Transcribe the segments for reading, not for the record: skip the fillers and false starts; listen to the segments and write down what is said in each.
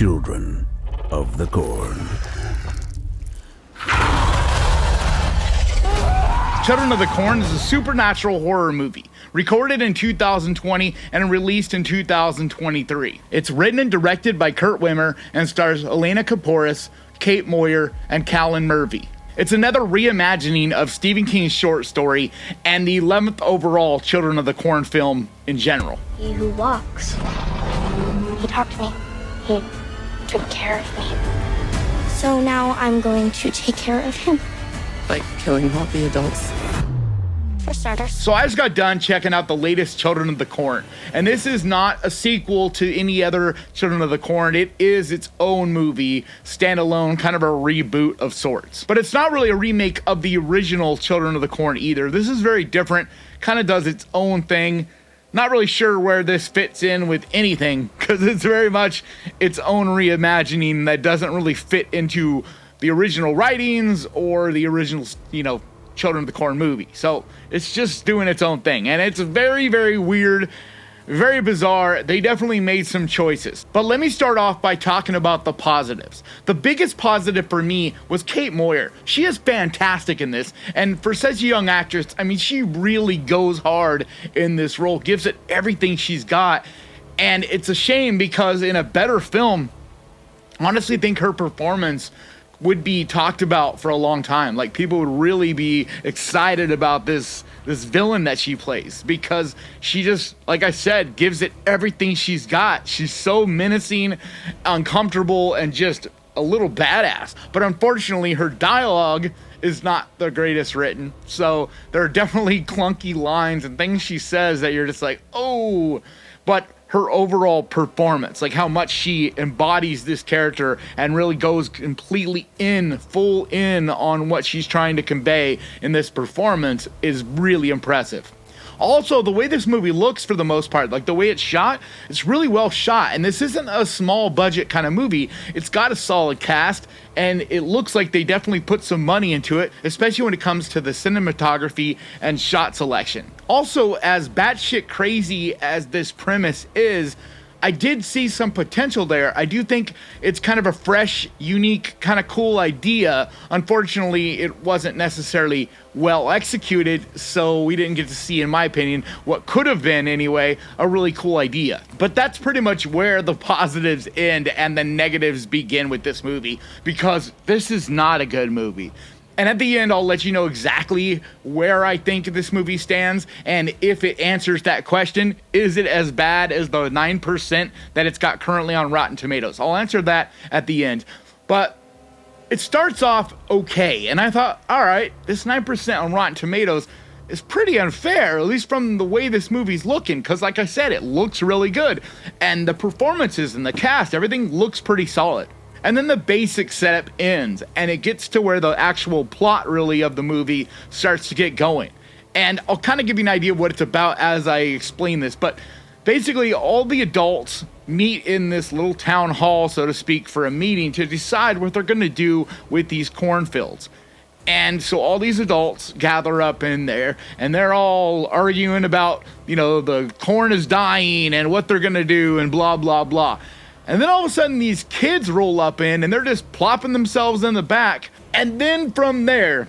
Children of the Corn. Children of the Corn is a supernatural horror movie, recorded in 2020 and released in 2023. It's written and directed by Kurt Wimmer and stars Elena Kampouris, Kate Moyer, and Callan Mulvey. It's another reimagining of Stephen King's short story and the 11th overall Children of the Corn film in general. He who walks, he talked to me, he took care of me. So now I'm going to take care of him. Like killing all the adults. For starters. So I just got done checking out the latest Children of the Corn, and this is not a sequel to any other Children of the Corn. It is its own movie, standalone, kind of a reboot of sorts. But it's not really a remake of the original Children of the Corn either. This is very different, kind of does its own thing. Not really sure where this fits in with anything, because it's very much its own reimagining that doesn't really fit into the original writings or the original, Children of the Corn movie. So it's just doing its own thing. And it's very, very weird, very bizarre. They definitely made some choices. But let me start off by talking about the positives. The biggest positive for me was Kate Moyer. She is fantastic in this. And for such a young actress, she really goes hard in this role, gives it everything she's got. And it's a shame because in a better film, I honestly think her performance would be talked about for a long time. Like, people would really be excited about this villain that she plays, because she just, like I said, gives it everything she's got. She's so menacing, uncomfortable, and just a little badass. But unfortunately, her dialogue is not the greatest written. So there are definitely clunky lines and things she says that you're just like, oh. But her overall performance, like how much she embodies this character and really goes completely full in on what she's trying to convey in this performance, is really impressive. Also, the way this movie looks, for the most part, like the way it's shot, it's really well shot. And this isn't a small budget kind of movie. It's got a solid cast, and it looks like they definitely put some money into it, especially when it comes to the cinematography and shot selection. Also, as batshit crazy as this premise is, I did see some potential there. I do think it's kind of a fresh, unique, kind of cool idea. Unfortunately, it wasn't necessarily well executed, so we didn't get to see, in my opinion, what could have been, anyway, a really cool idea. But that's pretty much where the positives end and the negatives begin with this movie, because this is not a good movie. And at the end, I'll let you know exactly where I think this movie stands, and if it answers that question, is it as bad as the 9% that it's got currently on Rotten Tomatoes? I'll answer that at the end. But it starts off okay, and I thought, all right, this 9% on Rotten Tomatoes is pretty unfair, at least from the way this movie's looking, because like I said, it looks really good, and the performances and the cast, everything looks pretty solid. And then the basic setup ends, and it gets to where the actual plot, really, of the movie starts to get going. And I'll kind of give you an idea of what it's about as I explain this, but basically all the adults meet in this little town hall, so to speak, for a meeting to decide what they're going to do with these cornfields. And so all these adults gather up in there, and they're all arguing about, the corn is dying and what they're going to do and blah, blah, blah. And then all of a sudden these kids roll up in, and they're just plopping themselves in the back. And then from there,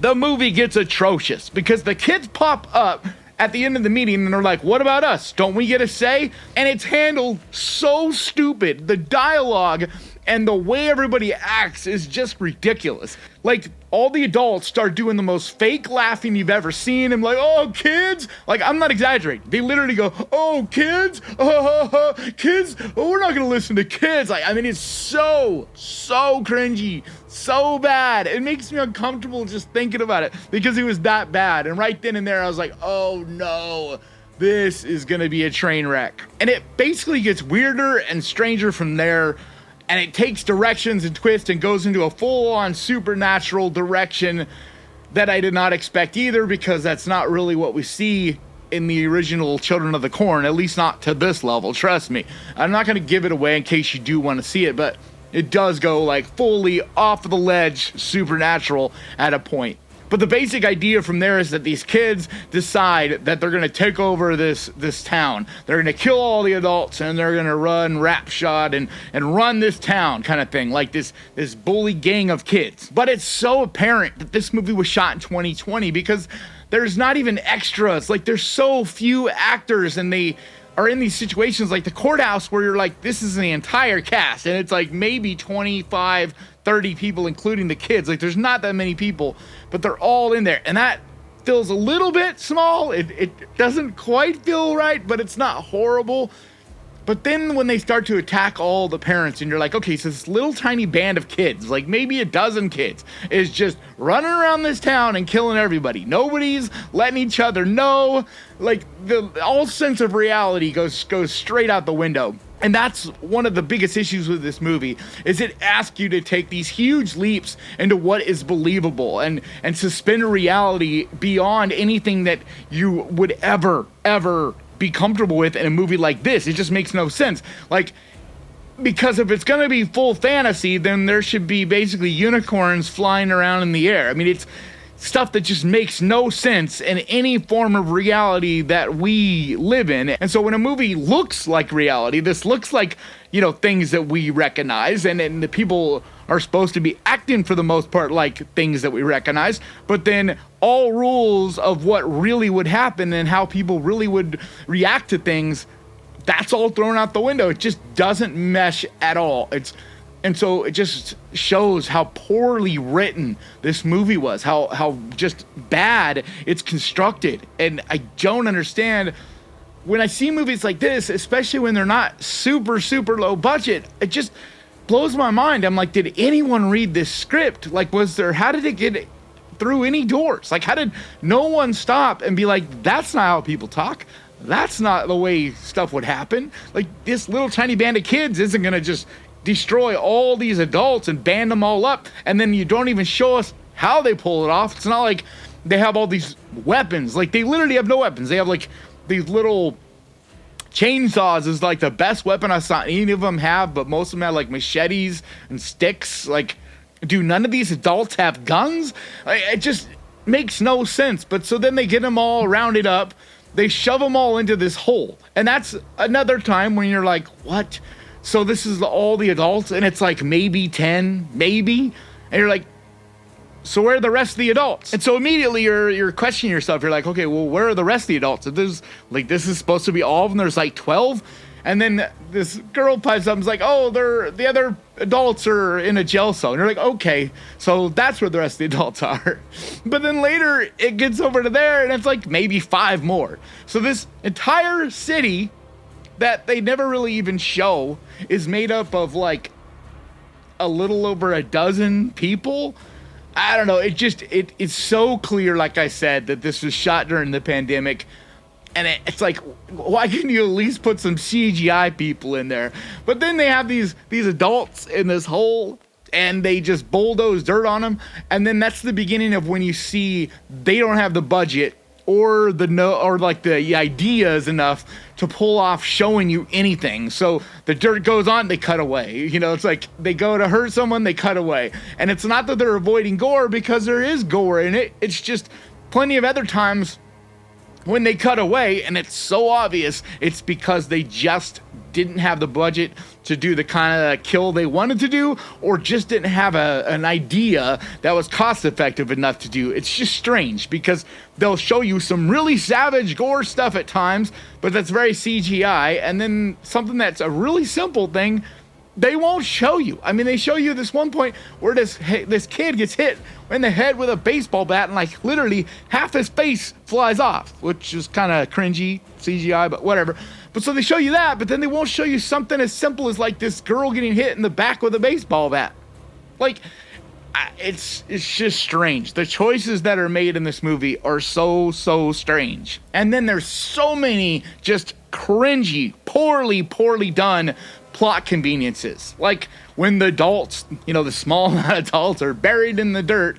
the movie gets atrocious, because the kids pop up at the end of the meeting and they're like, what about us? Don't we get a say? And it's handled so stupid. The dialogue and the way everybody acts is just ridiculous. Like, all the adults start doing the most fake laughing you've ever seen. I'm like, oh, kids. Like, I'm not exaggerating. They literally go, oh, kids, kids. Oh, we're not going to listen to kids. Like, it's so cringy, so bad. It makes me uncomfortable just thinking about it, because it was that bad. And right then and there, I was like, oh no, this is going to be a train wreck. And it basically gets weirder and stranger from there. And it takes directions and twists and goes into a full-on supernatural direction that I did not expect either, because that's not really what we see in the original Children of the Corn, at least not to this level, trust me. I'm not going to give it away in case you do want to see it, but it does go like fully off the ledge supernatural at a point. But the basic idea from there is that these kids decide that they're going to take over this town. They're going to kill all the adults, and they're going to run roughshod and run this town kind of thing, like this bully gang of kids. But it's so apparent that this movie was shot in 2020 because there's not even extras. Like, there's so few actors, and they are in these situations like the courthouse where you're like, this is the entire cast, and it's like maybe 25, 30 people, including the kids. Like, there's not that many people, but they're all in there, and that feels a little bit small. It doesn't quite feel right, but it's not horrible. But then when they start to attack all the parents, and you're like, okay, so this little tiny band of kids, like maybe a dozen kids, is just running around this town and killing everybody. Nobody's letting each other know. Like, all sense of reality goes straight out the window. And that's one of the biggest issues with this movie, is it asks you to take these huge leaps into what is believable and suspend reality beyond anything that you would ever be comfortable with in a movie like this. It just makes no sense. Like, because if it's going to be full fantasy, then there should be basically unicorns flying around in the air. I mean, it's stuff that just makes no sense in any form of reality that we live in. And so when a movie looks like reality, this looks like, things that we recognize, and the people are supposed to be acting for the most part like things that we recognize, but then all rules of what really would happen and how people really would react to things, that's all thrown out the window. It just doesn't mesh at all. And so it just shows how poorly written this movie was, how just bad it's constructed. And I don't understand, when I see movies like this, especially when they're not super, super low budget, it just blows my mind. I'm like, did anyone read this script? Like, how did it get through any doors? Like, how did no one stop and be like, that's not how people talk? That's not the way stuff would happen. Like, this little tiny band of kids isn't going to just destroy all these adults and band them all up, and then you don't even show us how they pull it off. It's not like they have all these weapons. Like, they literally have no weapons. They have, like, these little chainsaws is like the best weapon I saw any of them have, but most of them have like machetes and sticks. Like, do none of these adults have guns? It just makes no sense. But so then they get them all rounded up, they shove them all into this hole, and that's another time when you're like, what? So this is all the adults, and it's like maybe 10, maybe, and you're like, so where are the rest of the adults? And so immediately you're questioning yourself. You're like, okay, well, where are the rest of the adults? If this is supposed to be all of them, there's like 12. And then this girl pipes up and is like, oh, the other adults are in a jail cell. And you're like, okay, so that's where the rest of the adults are. But then later it gets over to there, and it's like maybe 5 more. So this entire city that they never really even show is made up of like a little over a dozen people. I don't know. It's so clear, like I said, that this was shot during the pandemic. And it's like, why couldn't you at least put some CGI people in there? But then they have these adults in this hole, and they just bulldoze dirt on them. And then that's the beginning of when you see they don't have the budget or the ideas enough to pull off showing you anything. So the dirt goes on, they cut away. It's like they go to hurt someone, they cut away. And it's not that they're avoiding gore, because there is gore in it. It's just plenty of other times when they cut away, and it's so obvious, it's because they just didn't have the budget to do the kind of kill they wanted to do, or just didn't have an idea that was cost effective enough to do. It's just strange, because they'll show you some really savage gore stuff at times, but that's very CGI, and then something that's a really simple thing, they won't show you. I mean, they show you this one point where this kid gets hit in the head with a baseball bat, and like literally half his face flies off, which is kind of cringy CGI, but whatever. But so they show you that, but then they won't show you something as simple as like this girl getting hit in the back with a baseball bat. Like, it's just strange. The choices that are made in this movie are so strange. And then there's so many just cringy, poorly done plot conveniences. Like when the adults, the small adults are buried in the dirt,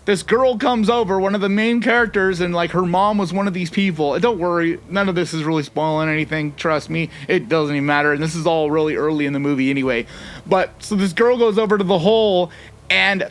this girl comes over, one of the main characters, and like her mom was one of these people. And don't worry, none of this is really spoiling anything. Trust me, it doesn't even matter. And this is all really early in the movie anyway. But so this girl goes over to the hole, and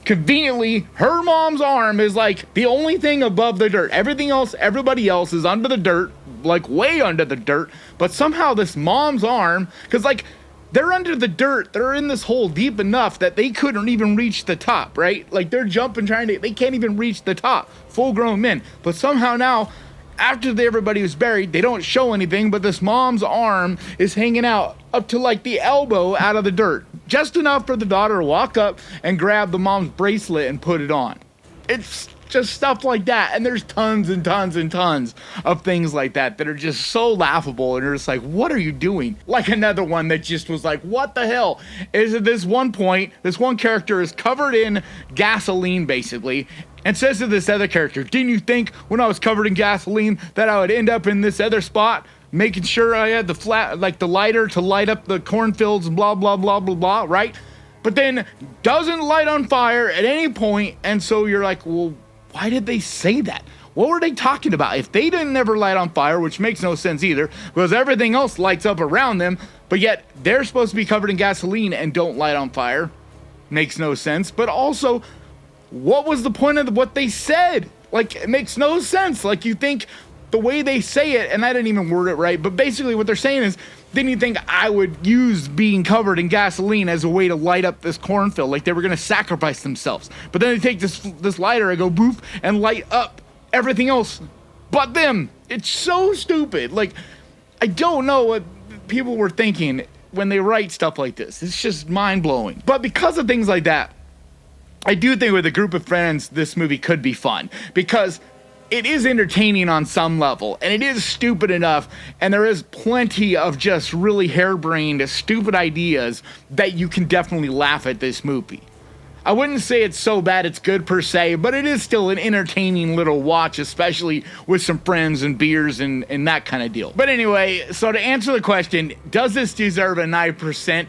conveniently, her mom's arm is like the only thing above the dirt. Everything else, everybody else is under the dirt, like way under the dirt. But somehow this mom's arm, because like they're under the dirt, they're in this hole deep enough that they couldn't even reach the top, right? Like they're jumping, they can't even reach the top. Full grown men. But somehow now, after everybody was buried, they don't show anything, but this mom's arm is hanging out up to like the elbow out of the dirt. Just enough for the daughter to walk up and grab the mom's bracelet and put it on. It's just stuff like that. And there's tons and tons and tons of things like that that are just so laughable. And you're just like, what are you doing? Like another one that just was like, what the hell? Is at this one point, this one character is covered in gasoline basically, and says to this other character, didn't you think when I was covered in gasoline that I would end up in this other spot, making sure I had the lighter to light up the cornfields and blah, blah, blah, blah, blah, right? But then doesn't light on fire at any point, and so you're like, well, why did they say that? What were they talking about? If they didn't ever light on fire, which makes no sense either, because everything else lights up around them, but yet they're supposed to be covered in gasoline and don't light on fire. Makes no sense. But also, what was the point of what they said? Like, it makes no sense. Like, you think the way they say it, and I didn't even word it right, but basically what they're saying is, didn't you think I would use being covered in gasoline as a way to light up this cornfield? Like they were going to sacrifice themselves. But then they take this lighter and go boof and light up everything else but them. It's so stupid. Like, I don't know what people were thinking when they write stuff like this. It's just mind-blowing. But because of things like that, I do think with a group of friends, this movie could be fun. Because it is entertaining on some level, and it is stupid enough, and there is plenty of just really harebrained, stupid ideas that you can definitely laugh at this movie. I wouldn't say it's so bad it's good per se, but it is still an entertaining little watch, especially with some friends and beers and that kind of deal. But anyway, so to answer the question, does this deserve a 9%?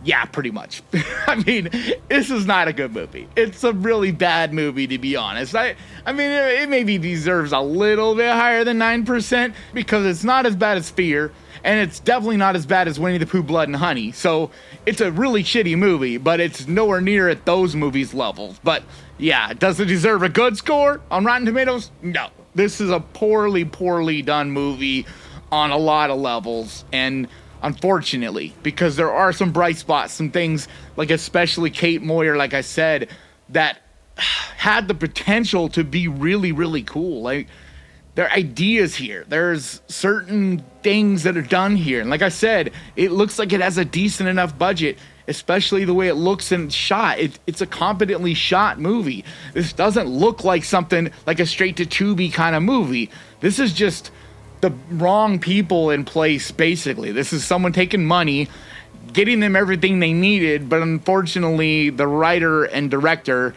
Yeah, pretty much. I mean, this is not a good movie. It's a really bad movie, to be honest. I mean, it maybe deserves a little bit higher than 9% because it's not as bad as Fear, and it's definitely not as bad as Winnie the Pooh, Blood and Honey. So it's a really shitty movie, but it's nowhere near at those movies' levels. But yeah, does it deserve a good score on Rotten Tomatoes? No. This is a poorly done movie on a lot of levels, and unfortunately, because there are some bright spots, some things like especially Kate Moyer, like I said, that had the potential to be really, really cool. Like, there are ideas here. There's certain things that are done here. And like I said, it looks like it has a decent enough budget, especially the way it looks and shot. It's a competently shot movie. This doesn't look like something like a straight to Tubi kind of movie. This is just the wrong people in place, basically. This is someone taking money, getting them everything they needed, but unfortunately the writer and director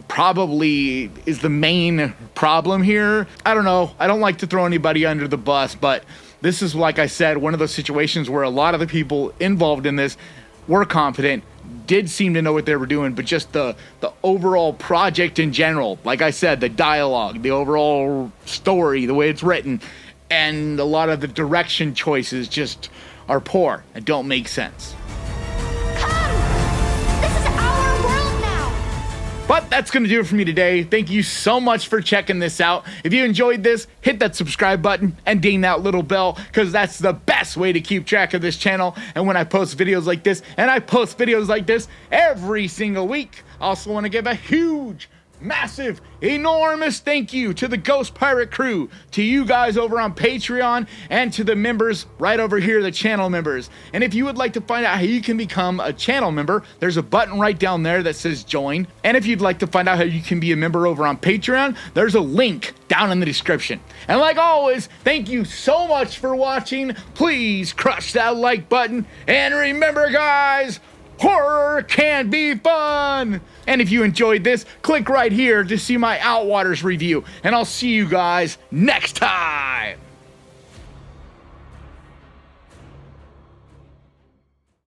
probably is the main problem here. I don't know. I don't like to throw anybody under the bus, but this is, like I said, one of those situations where a lot of the people involved in this were competent, did seem to know what they were doing, but just the overall project in general, like I said, the dialogue, the overall story, the way it's written, and a lot of the direction choices just are poor and don't make sense. But that's going to do it for me today. Thank you so much for checking this out. If you enjoyed this, hit that subscribe button and ding that little bell, because that's the best way to keep track of this channel. And when I post videos like this, and I post videos like this every single week, I also want to give a huge, massive, enormous thank you to the Ghost Pirate crew, to you guys over on Patreon, and to the members right over here, the channel members. And if you would like to find out how you can become a channel member, there's a button right down there that says join. And if you'd like to find out how you can be a member over on Patreon, there's a link down in the description. And like always, thank you so much for watching. Please crush that like button, and remember, guys, horror can be fun! And if you enjoyed this, click right here to see my Outwaters review, and I'll see you guys next time!